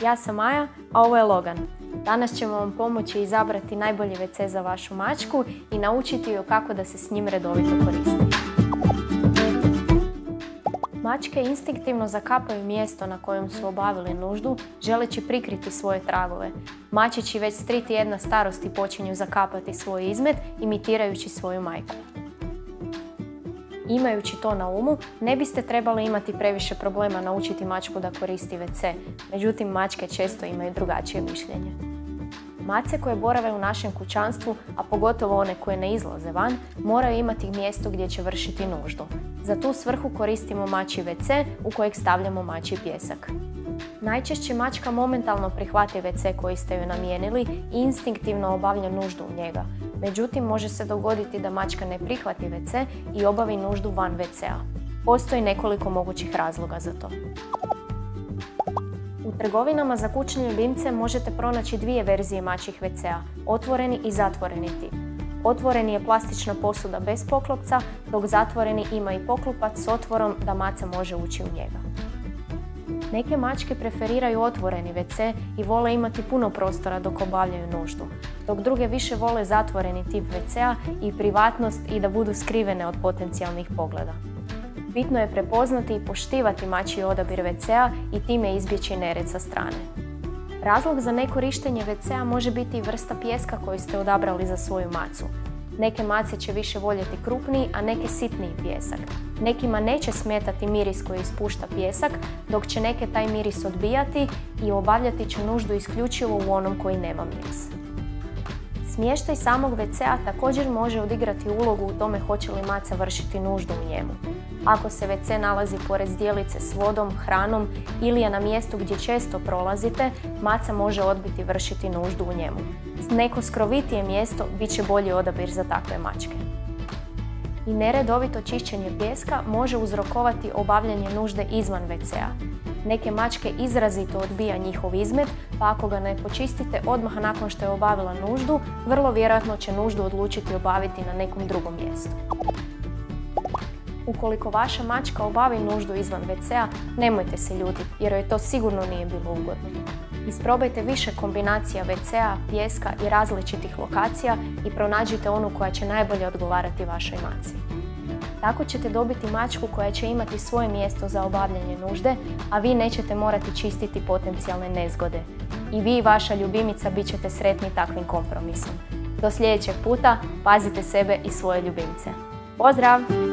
Ja sam Maja, a ovo je Logan. Danas ćemo vam pomoći izabrati najbolji WC za vašu mačku i naučiti ju kako da se s njim redovito koristi. Mačke instinktivno zakapaju mjesto na kojem su obavili nuždu, želeći prikriti svoje tragove. Mačići već s 3 tjedna starosti počinju zakapati svoj izmet, imitirajući svoju majku. Imajući to na umu, ne biste trebali imati previše problema naučiti mačku da koristi WC, međutim mačke često imaju drugačije mišljenje. Mace koje borave u našem kućanstvu, a pogotovo one koje ne izlaze van, moraju imati mjesto gdje će vršiti nuždu. Za tu svrhu koristimo mačji WC u kojeg stavljamo mačji pijesak. Najčešće mačka momentalno prihvati WC koji ste joj namijenili i instinktivno obavlja nuždu u njega. Međutim, može se dogoditi da mačka ne prihvati WC i obavi nuždu van WC-a. Postoji nekoliko mogućih razloga za to. U trgovinama za kućne ljubimce možete pronaći 2 verzije mačjih WC-a, otvoreni i zatvoreni tip. Otvoreni je plastična posuda bez poklopca, dok zatvoreni ima i poklopac s otvorom da maca može ući u njega. Neke mačke preferiraju otvoreni WC i vole imati puno prostora dok obavljaju nuždu, dok druge više vole zatvoreni tip WC-a i privatnost i da budu skrivene od potencijalnih pogleda. Bitno je prepoznati i poštivati mačji odabir WC-a i time izbjeći nered sa strane. Razlog za nekorištenje WC-a može biti i vrsta pijeska koju ste odabrali za svoju macu. Neke mace će više voljeti krupniji, a neke sitniji pijesak. Nekima neće smetati miris koji ispušta pijesak, dok će neke taj miris odbijati i obavljati će nuždu isključivo u onom koji nema miris. Smještaj samog WC-a također može odigrati ulogu u tome hoće li maca vršiti nuždu u njemu. Ako se WC nalazi pored zdjelice s vodom, hranom ili je na mjestu gdje često prolazite, maca može odbiti vršiti nuždu u njemu. Neko skrovitije mjesto bit će bolji odabir za takve mačke. I neredovito čišćenje pijeska može uzrokovati obavljanje nužde izvan WC-a. Neke mačke izrazito odbija njihov izmet, pa ako ga ne počistite odmah nakon što je obavila nuždu, vrlo vjerojatno će nuždu odlučiti obaviti na nekom drugom mjestu. Ukoliko vaša mačka obavi nuždu izvan WC-a, nemojte se ljutiti jer joj to sigurno nije bilo ugodno. Isprobajte više kombinacija WC-a, pijeska i različitih lokacija i pronađite onu koja će najbolje odgovarati vašoj maci. Tako ćete dobiti mačku koja će imati svoje mjesto za obavljanje nužde, a vi nećete morati čistiti potencijalne nezgode. I vi i vaša ljubimica bit ćete sretni takvim kompromisom. Do sljedećeg puta, pazite sebe i svoje ljubimce. Pozdrav!